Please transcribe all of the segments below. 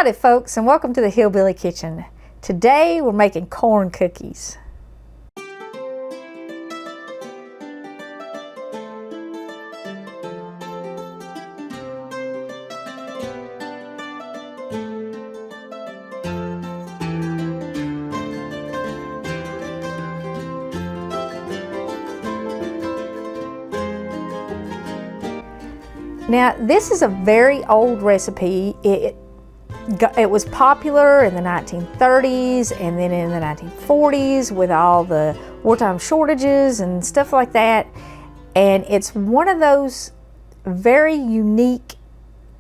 Howdy folks, and welcome to the Hillbilly Kitchen. Today we're making corn cookies. Now this is a very old recipe. It was popular in the 1930s and then in the 1940s with all the wartime shortages and stuff like that. And it's one of those very unique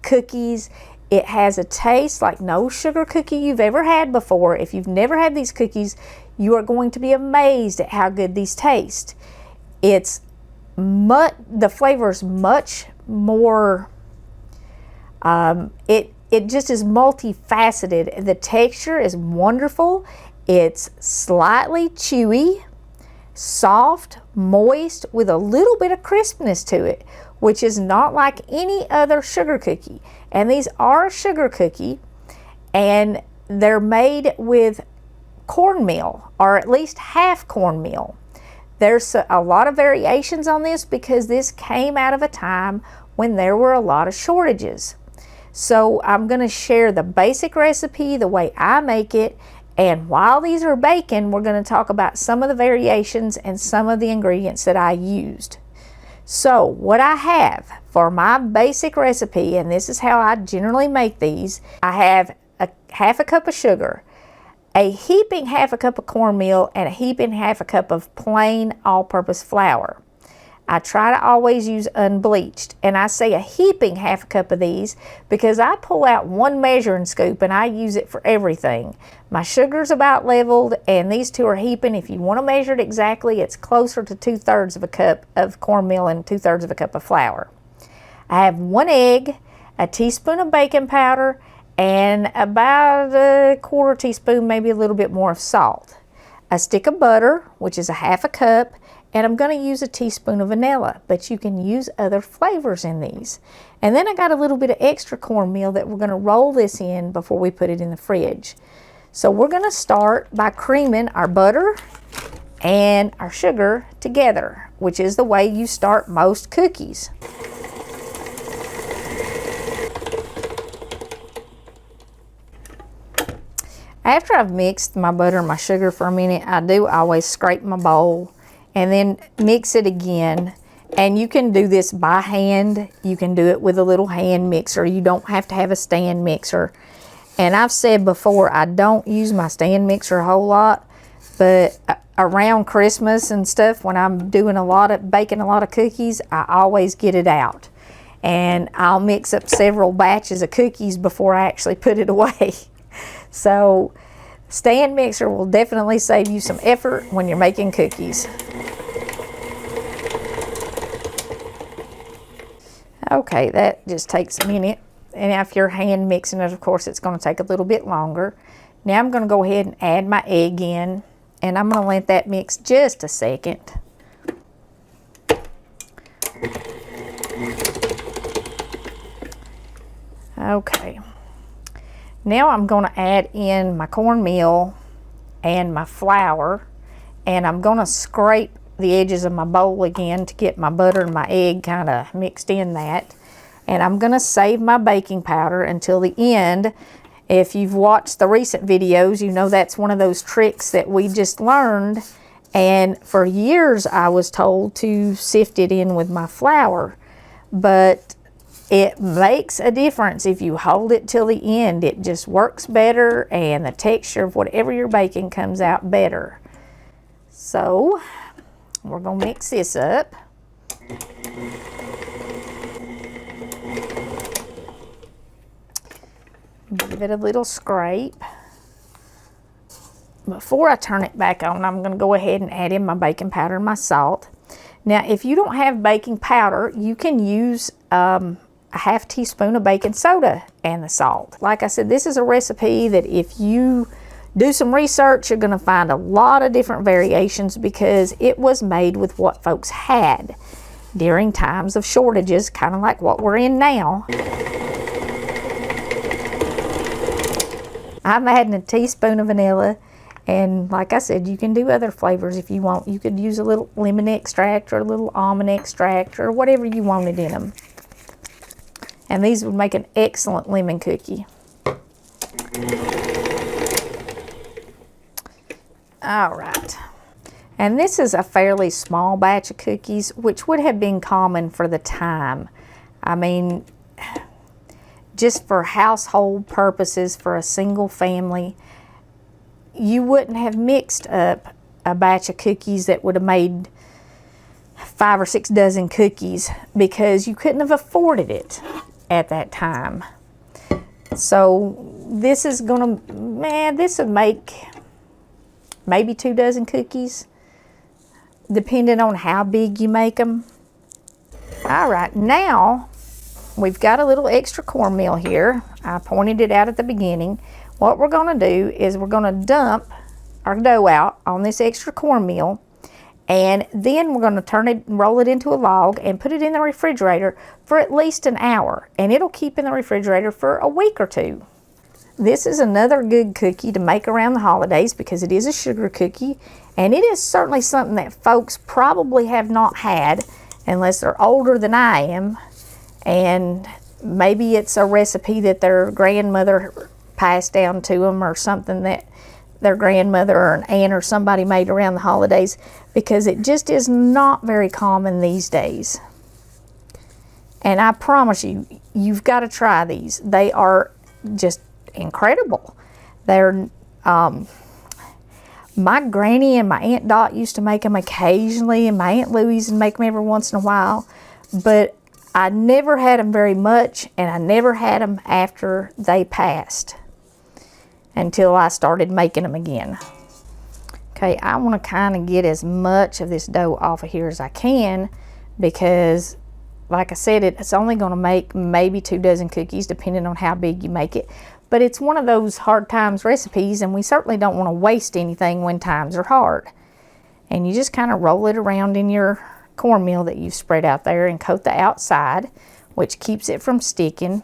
cookies. It has a taste like no sugar cookie you've ever had before. If you've never had these cookies, you are going to be amazed at how good these taste. The flavor is much more, it just is multifaceted. The texture is wonderful. It's slightly chewy, soft, moist, with a little bit of crispness to it, which is not like any other sugar cookie. And these are a sugar cookie, and they're made with cornmeal, or at least half cornmeal. There's a lot of variations on this because this came out of a time when there were a lot of shortages. So I'm going to share the basic recipe, the way I make it, and while these are baking, we're going to talk about some of the variations and some of the ingredients that I used. So what I have for my basic recipe, and this is how I generally make these, I have half a cup of sugar, a heaping half a cup of cornmeal, and a heaping half a cup of plain all-purpose flour. I try to always use unbleached, and I say a heaping half a cup of these because I pull out one measuring scoop and I use it for everything. My sugar's about leveled, and these two are heaping. If you want to measure it exactly, it's closer to 2/3 of a cup of cornmeal and 2/3 of a cup of flour. I have 1 egg, a teaspoon of baking powder, and about a 1/4 teaspoon, maybe a little bit more of salt. A stick of butter, which is a half a cup, and I'm going to use a teaspoon of vanilla, but you can use other flavors in these. And then I got a little bit of extra cornmeal that we're going to roll this in before we put it in the fridge. So we're going to start by creaming our butter and our sugar together, which is the way you start most cookies. After I've mixed my butter and my sugar for a minute, I do always scrape my bowl and then mix it again. And you can do this by hand. You can do it with a little hand mixer. You don't have to have a stand mixer. And I've said before, I don't use my stand mixer a whole lot, but around Christmas and stuff, when I'm doing baking a lot of cookies, I always get it out. And I'll mix up several batches of cookies before I actually put it away. So stand mixer will definitely save you some effort when you're making cookies. Okay, that just takes a minute. And if you're hand mixing it, of course, it's going to take a little bit longer. Now I'm going to go ahead and add my egg in, and I'm going to let that mix just a second. Okay. Now I'm going to add in my cornmeal and my flour, and I'm going to scrape the edges of my bowl again to get my butter and my egg kind of mixed in that. And I'm going to save my baking powder until the end. If you've watched the recent videos, you know that's one of those tricks that we just learned. And for years I was told to sift it in with my flour, but it makes a difference if you hold it till the end. It just works better, and the texture of whatever you're baking comes out better. So we're going to mix this up. Give it a little scrape. Before I turn it back on, I'm going to go ahead and add in my baking powder and my salt. Now, if you don't have baking powder, you can use a half teaspoon of baking soda and the salt. Like I said, this is a recipe that if you do some research, you're going to find a lot of different variations because it was made with what folks had during times of shortages, kind of like what we're in now. I'm adding a teaspoon of vanilla. And like I said, you can do other flavors if you want. You could use a little lemon extract or a little almond extract or whatever you wanted in them. And these would make an excellent lemon cookie. All right. And this is a fairly small batch of cookies, which would have been common for the time. I mean, just for household purposes, for a single family, you wouldn't have mixed up a batch of cookies that would have made 5 or 6 dozen cookies because you couldn't have afforded it at that time. So this is gonna, man, this would make maybe 2 dozen cookies, depending on how big you make them. All right, now we've got a little extra cornmeal here. I pointed it out at the beginning. What we're gonna do is we're gonna dump our dough out on this extra cornmeal, and then we're gonna turn it, roll it into a log and put it in the refrigerator for at least an hour, and it'll keep in the refrigerator for a week or 2. This is another good cookie to make around the holidays because it is a sugar cookie, and it is certainly something that folks probably have not had unless they're older than I am, and maybe it's a recipe that their grandmother passed down to them, or something that their grandmother or an aunt or somebody made around the holidays, because it just is not very common these days. And I promise you, you've got to try these. They are just incredible. They're my granny and my Aunt Dot used to make them occasionally, and my Aunt Louise would make them every once in a while, but I never had them very much, and I never had them after they passed until I started making them again. Okay, I want to kind of get as much of this dough off of here as I can, because like I said, it's only going to make maybe 2 dozen cookies depending on how big you make it. But it's one of those hard times recipes, and we certainly don't want to waste anything when times are hard. And you just kind of roll it around in your cornmeal that you've spread out there and coat the outside, which keeps it from sticking.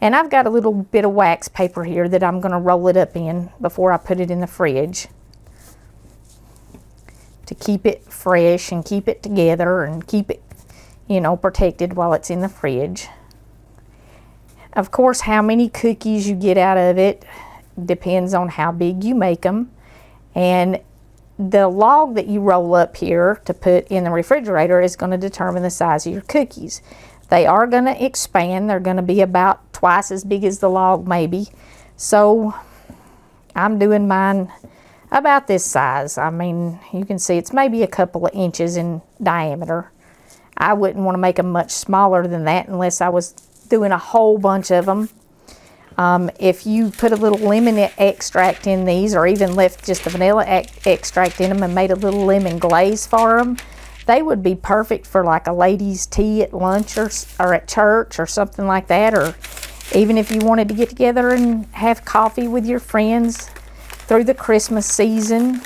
And I've got a little bit of wax paper here that I'm going to roll it up in before I put it in the fridge to keep it fresh and keep it together and keep it, you know, protected while it's in the fridge. Of course, how many cookies you get out of it depends on how big you make them. And the log that you roll up here to put in the refrigerator is going to determine the size of your cookies. They are going to expand. They're going to be about twice as big as the log maybe. So I'm doing mine about this size. I mean, you can see it's maybe a couple of inches in diameter. I wouldn't want to make them much smaller than that unless I was doing a whole bunch of them. If you put a little lemon extract in these, or even left just the vanilla extract in them and made a little lemon glaze for them, they would be perfect for like a ladies' tea at lunch or at church or something like that, or even if you wanted to get together and have coffee with your friends through the Christmas season.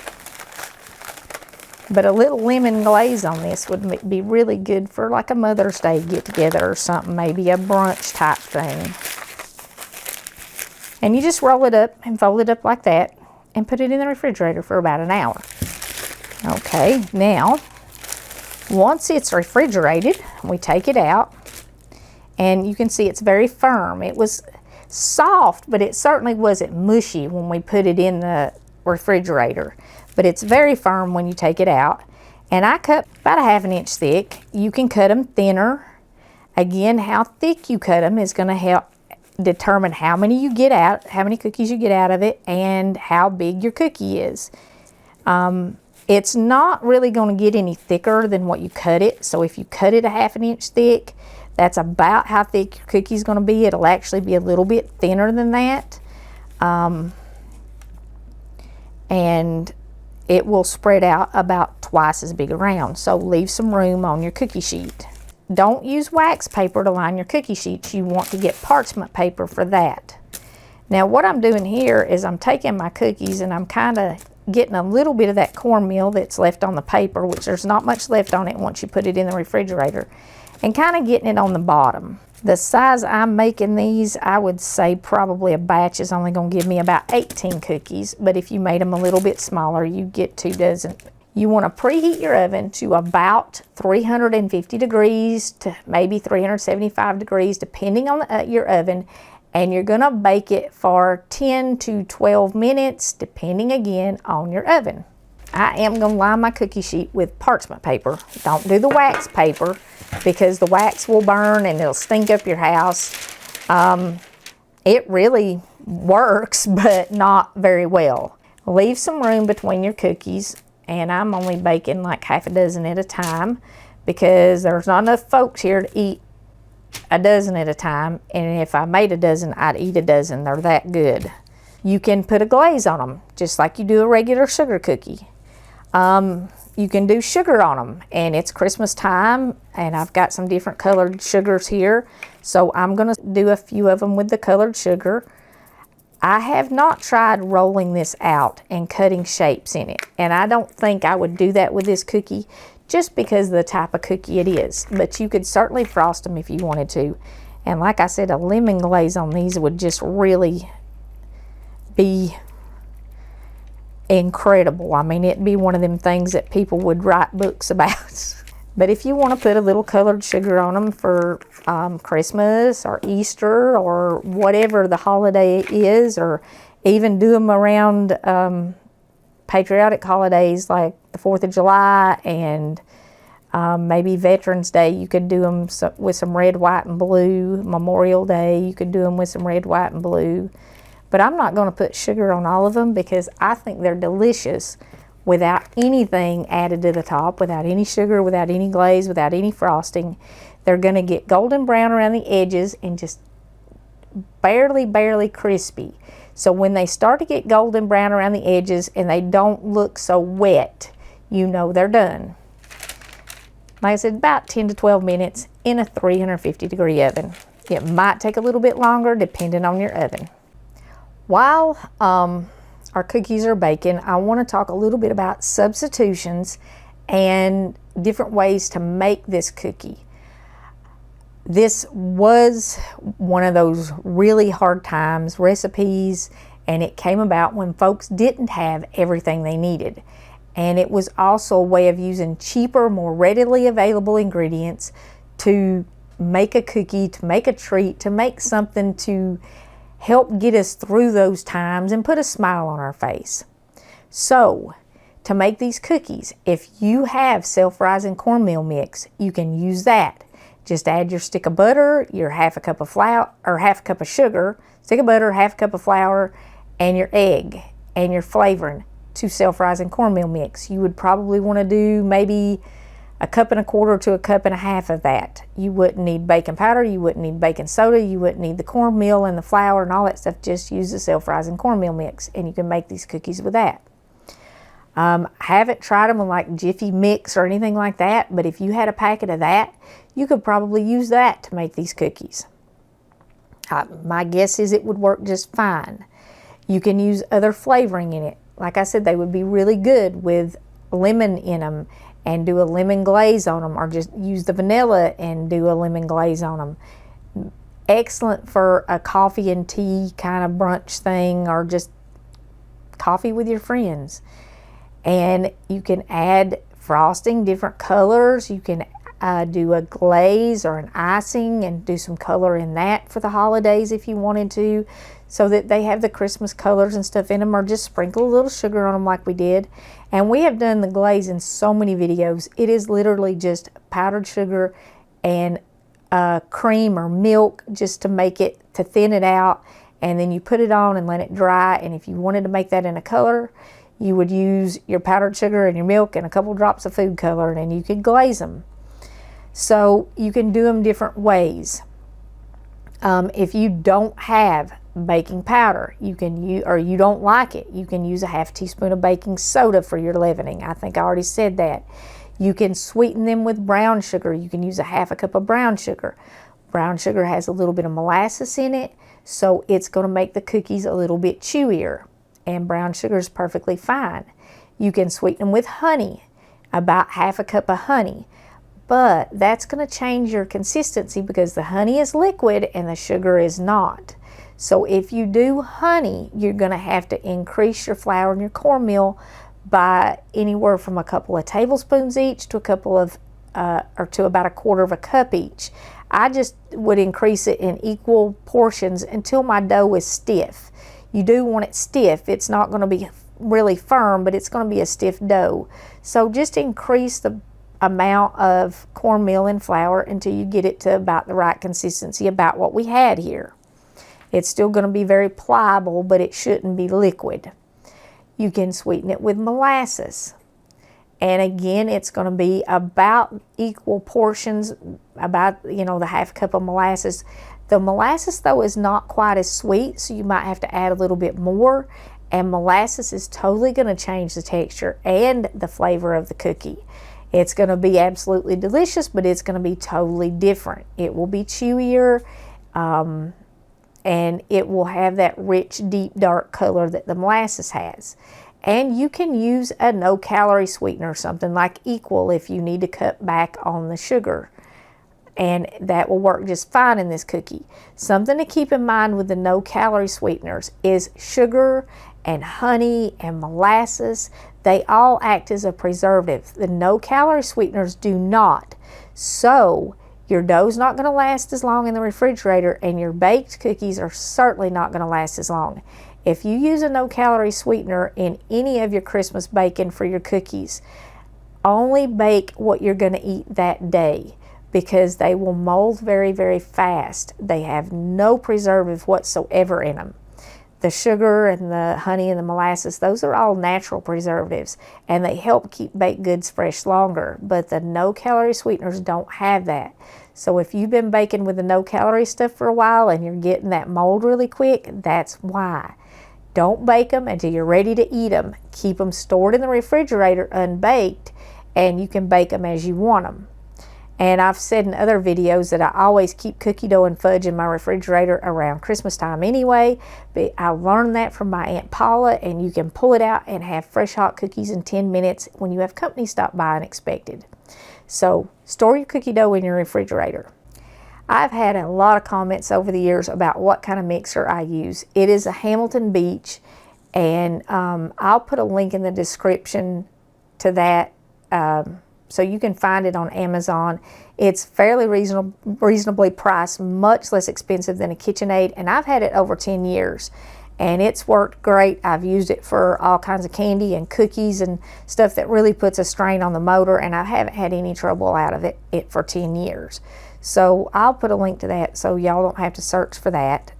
But a little lemon glaze on this would be really good for like a Mother's Day get together or something, maybe a brunch type thing. And you just roll it up and fold it up like that and put it in the refrigerator for about an hour. Okay, now once it's refrigerated, we take it out, and you can see it's very firm. It was soft, but it certainly wasn't mushy when we put it in the refrigerator. But it's very firm when you take it out. And I cut about a ½ inch thick. You can cut them thinner. Again, how thick you cut them is going to help determine how many cookies you get out of it, and how big your cookie is. It's not really going to get any thicker than what you cut it. So if you cut it a ½ inch thick, that's about how thick your cookie is going to be. It'll actually be a little bit thinner than that. And it will spread out about twice as big around. So leave some room on your cookie sheet. Don't use wax paper to line your cookie sheets. You want to get parchment paper for that. Now what I'm doing here is I'm taking my cookies and I'm kind of getting a little bit of that cornmeal that's left on the paper, which there's not much left on it once you put it in the refrigerator. and kind of getting it on the bottom. The size I'm making these, I would say probably a batch is only going to give me about 18 cookies, but if you made them a little bit smaller, you get 2 dozen. You want to preheat your oven to about 350 degrees to maybe 375 degrees, depending on your oven, and you're going to bake it for 10 to 12 minutes, depending again on your oven. I am going to line my cookie sheet with parchment paper. Don't do the wax paper, because the wax will burn and it'll stink up your house. It really works, but not very well. Leave some room between your cookies, and I'm only baking like half a dozen at a time because there's not enough folks here to eat a dozen at a time, and if I made a dozen, I'd eat a dozen. They're that good. You can put a glaze on them just like you do a regular sugar cookie. You can do sugar on them, and it's Christmas time, and I've got some different colored sugars here, so I'm going to do a few of them with the colored sugar. I have not tried rolling this out and cutting shapes in it, and I don't think I would do that with this cookie just because of the type of cookie it is, but you could certainly frost them if you wanted to. And like I said, a lemon glaze on these would just really be incredible. I mean, it'd be one of them things that people would write books about. But if you want to put a little colored sugar on them for Christmas or Easter or whatever the holiday is, or even do them around patriotic holidays like the 4th of July and maybe Veterans Day, you could do them with some red, white, and blue. Memorial Day, you could do them with some red, white, and blue. But I'm not going to put sugar on all of them because I think they're delicious without anything added to the top, without any sugar, without any glaze, without any frosting. They're going to get golden brown around the edges and just barely crispy. So when they start to get golden brown around the edges and they don't look so wet, you know they're done. Like I said, about 10 to 12 minutes in a 350 degree oven. It might take a little bit longer depending on your oven. While our cookies are baking, I want to talk a little bit about substitutions and different ways to make this cookie. This was one of those really hard times, recipes, and it came about when folks didn't have everything they needed. And it was also a way of using cheaper, more readily available ingredients to make a cookie, to make a treat, to make something to help get us through those times and put a smile on our face. So, to make these cookies, if you have self-rising cornmeal mix, you can use that. Just add your stick of butter, your half a cup of flour, or half a cup of sugar, stick of butter, half a cup of flour, and your egg and your flavoring to self-rising cornmeal mix. You would probably want to do maybe 1.25 cups to 1.5 cups of that. You wouldn't need baking powder, you wouldn't need baking soda, you wouldn't need the cornmeal and the flour and all that stuff. Just use the self-rising cornmeal mix, and you can make these cookies with that. I haven't tried them with like Jiffy Mix or anything like that, but if you had a packet of that, you could probably use that to make these cookies. My guess is it would work just fine. You can use other flavoring in it. Like I said, they would be really good with lemon in them, and do a lemon glaze on them, or just use the vanilla and do a lemon glaze on them. Excellent for a coffee and tea kind of brunch thing, or just coffee with your friends. And you can add frosting, different colors. You can do a glaze or an icing and do some color in that for the holidays if you wanted to, so that they have the Christmas colors and stuff in them, or just sprinkle a little sugar on them like we did. And we have done the glaze in so many videos. It is literally just powdered sugar and cream or milk just to make it, to thin it out, and then you put it on and let it dry. And if you wanted to make that in a color, you would use your powdered sugar and your milk and a couple drops of food color, and you could glaze them. So you can do them different ways. If you don't have baking powder, you can use, or you don't like it, you can use a half teaspoon of baking soda for your leavening. I think I already said that. You can sweeten them with brown sugar. You can use a half a cup of brown sugar. Brown sugar has a little bit of molasses in it, so it's going to make the cookies a little bit chewier, and brown sugar is perfectly fine. You can sweeten them with honey, about half a cup of honey. but that's going to change your consistency because the honey is liquid and the sugar is not. So if you do honey, you're going to have to increase your flour and your cornmeal by anywhere from a couple of tablespoons each to a couple of or to about a quarter of a cup each. I just would increase it in equal portions until my dough is stiff. You do want it stiff. It's not going to be really firm, but it's going to be a stiff dough. So just increase the amount of cornmeal and flour until you get it to about the right consistency, about what we had here. It's still going to be very pliable, but it shouldn't be liquid. You can sweeten it with molasses. And again, it's going to be about equal portions, about, the half cup of molasses. The molasses, though, is not quite as sweet, so you might have to add a little bit more. And molasses is totally going to change the texture and the flavor of the cookie. It's going to be absolutely delicious, but it's going to be totally different. It will be chewier, and it will have that rich, deep, dark color that the molasses has. And you can use a no-calorie sweetener, something like Equal, if you need to cut back on the sugar. And that will work just fine in this cookie. Something to keep in mind with the no-calorie sweeteners is sugar and honey and molasses. They all act as a preservative. The no-calorie sweeteners do not. So your dough's not going to last as long in the refrigerator, and your baked cookies are certainly not going to last as long. If you use a no-calorie sweetener in any of your Christmas baking for your cookies, only bake what you're going to eat that day, because they will mold very, very fast. They have no preservative whatsoever in them. The sugar and the honey and the molasses, those are all natural preservatives, and they help keep baked goods fresh longer, but the no-calorie sweeteners don't have that. So if you've been baking with the no-calorie stuff for a while and you're getting that mold really quick, that's why. Don't bake them until you're ready to eat them. Keep them stored in the refrigerator unbaked, and you can bake them as you want them. And I've said in other videos that I always keep cookie dough and fudge in my refrigerator around Christmas time anyway, but I learned that from my Aunt Paula, and you can pull it out and have fresh hot cookies in 10 minutes when you have company stop by unexpected. So store your cookie dough in your refrigerator. I've had a lot of comments over the years about what kind of mixer I use. It is a Hamilton Beach, and I'll put a link in the description to that so you can find it on Amazon. It's fairly reasonably priced, much less expensive than a KitchenAid, and I've had it over 10 years. And it's worked great. I've used it for all kinds of candy and cookies and stuff that really puts a strain on the motor, and I haven't had any trouble out of it for 10 years. So I'll put a link to that so y'all don't have to search for that.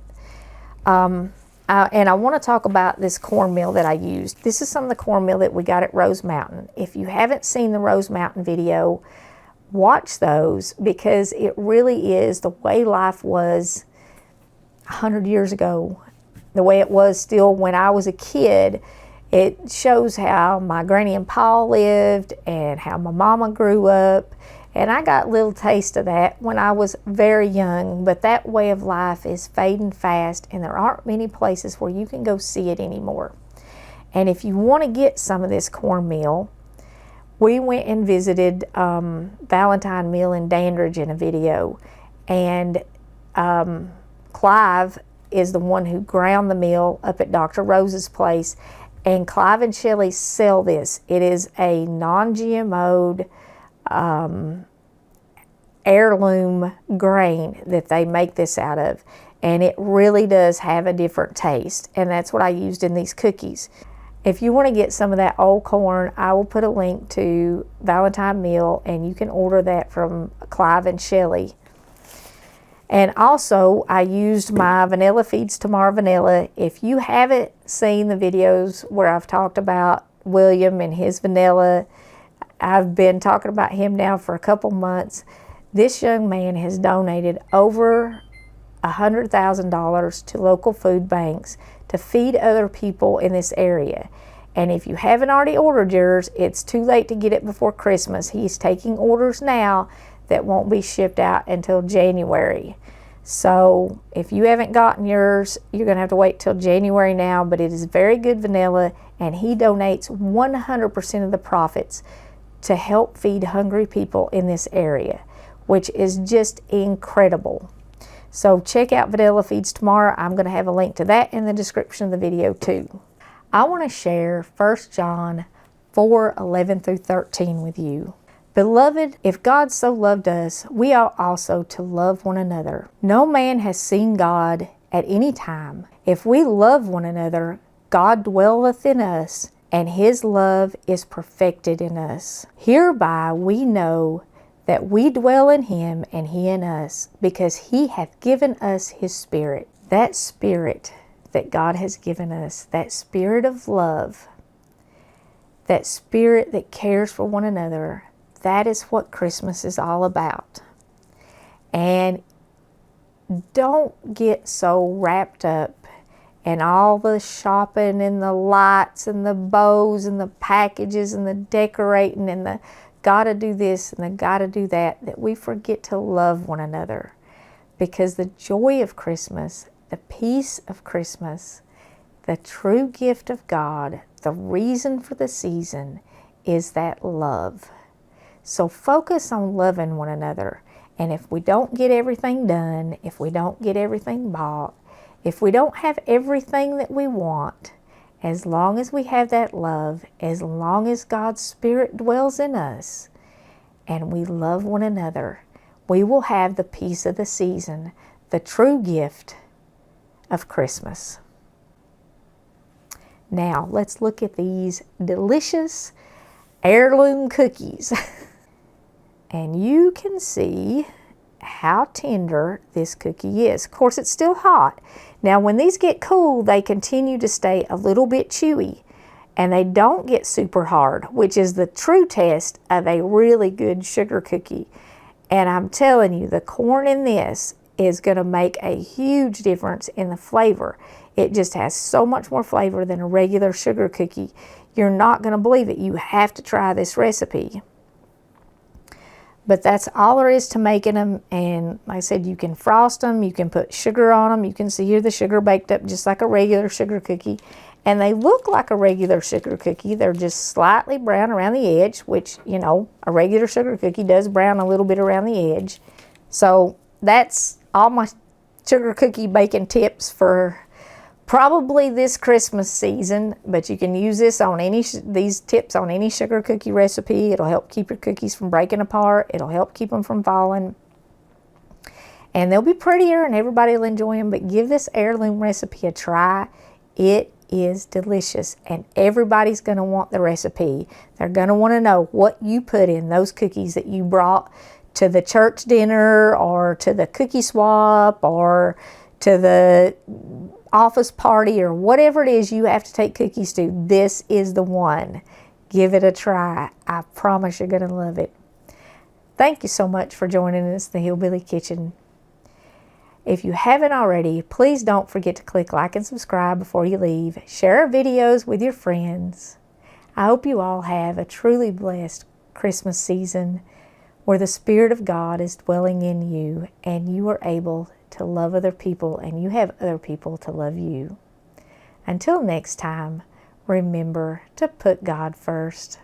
And I want to talk about this cornmeal that I used. This is some of the cornmeal that we got at Rose Mountain. If you haven't seen the Rose Mountain video, watch those, because it really is the way life was 100 years ago, the way it was still when I was a kid. It shows how my granny and pa lived and how my mama grew up. And I got a little taste of that when I was very young, but that way of life is fading fast, and there aren't many places where you can go see it anymore. And if you want to get some of this cornmeal, we went and visited Valentine Mill in Dandridge in a video, and Clive is the one who ground the meal up at Dr. Rose's place, and Clive and Shelley sell this. It is a non-GMO'd heirloom grain that they make this out of, and it really does have a different taste, and that's what I used in these cookies. If you want to get some of that old corn, I will put a link to Valentine Mill, and you can order that from Clive and Shelley. And also, I used my Vanilla Feeds Tomorrow Vanilla. If you haven't seen the videos where I've talked about William and his vanilla, I've been talking about him now for a couple months. This young man has donated over $100,000 to local food banks to feed other people in this area. And if you haven't already ordered yours, it's too late to get it before Christmas. He's taking orders now that won't be shipped out until January. So if you haven't gotten yours, you're going to have to wait till January now, but it is very good vanilla, and he donates 100% of the profits to help feed hungry people in this area, which is just incredible. So check out Vanilla Feeds tomorrow. I'm going to have a link to that in the description of the video too. I want to share 1 John 4:11 through 13 with you. Beloved, if God so loved us, we ought also to love one another. No man has seen God at any time. If we love one another, God dwelleth in us, and his love is perfected in us. Hereby we know that we dwell in him and he in us, because he hath given us his Spirit. That Spirit that God has given us, that Spirit of love, that Spirit that cares for one another, that is what Christmas is all about. And don't get so wrapped up in all the shopping and the lights and the bows and the packages and the decorating and the gotta do this and the gotta do that, that we forget to love one another. Because the joy of Christmas, the peace of Christmas, the true gift of God, the reason for the season is that love. So focus on loving one another. And if we don't get everything done, if we don't get everything bought, if we don't have everything that we want, as long as we have that love, as long as God's Spirit dwells in us, and we love one another, we will have the peace of the season, the true gift of Christmas. Now, let's look at these delicious heirloom cookies. And you can see how tender this cookie is. Of course, it's still hot. Now, when these get cool, they continue to stay a little bit chewy, and they don't get super hard, which is the true test of a really good sugar cookie. And I'm telling you, the corn in this is going to make a huge difference in the flavor. It just has so much more flavor than a regular sugar cookie. You're not going to believe it. You have to try this recipe. But that's all there is to making them. And like I said, you can frost them. You can put sugar on them. You can see here the sugar baked up just like a regular sugar cookie. And they look like a regular sugar cookie. They're just slightly brown around the edge, which, you know, a regular sugar cookie does brown a little bit around the edge. So that's all my sugar cookie baking tips for probably this Christmas season, but you can use this on these tips on any sugar cookie recipe. It'll help keep your cookies from breaking apart. It'll help keep them from falling. And they'll be prettier and everybody will enjoy them, but give this heirloom recipe a try. It is delicious and everybody's going to want the recipe. They're going to want to know what you put in those cookies that you brought to the church dinner or to the cookie swap or to the office party or whatever it is you have to take cookies to. This is the one. Give it a try. I promise you're going to love it. Thank you so much for joining us in the Hillbilly Kitchen. If you haven't already, please don't forget to click like and subscribe before you leave. Share our videos with your friends. I hope you all have a truly blessed Christmas season where the Spirit of God is dwelling in you and you are able to love other people and you have other people to love you. Until next time, remember to put God first.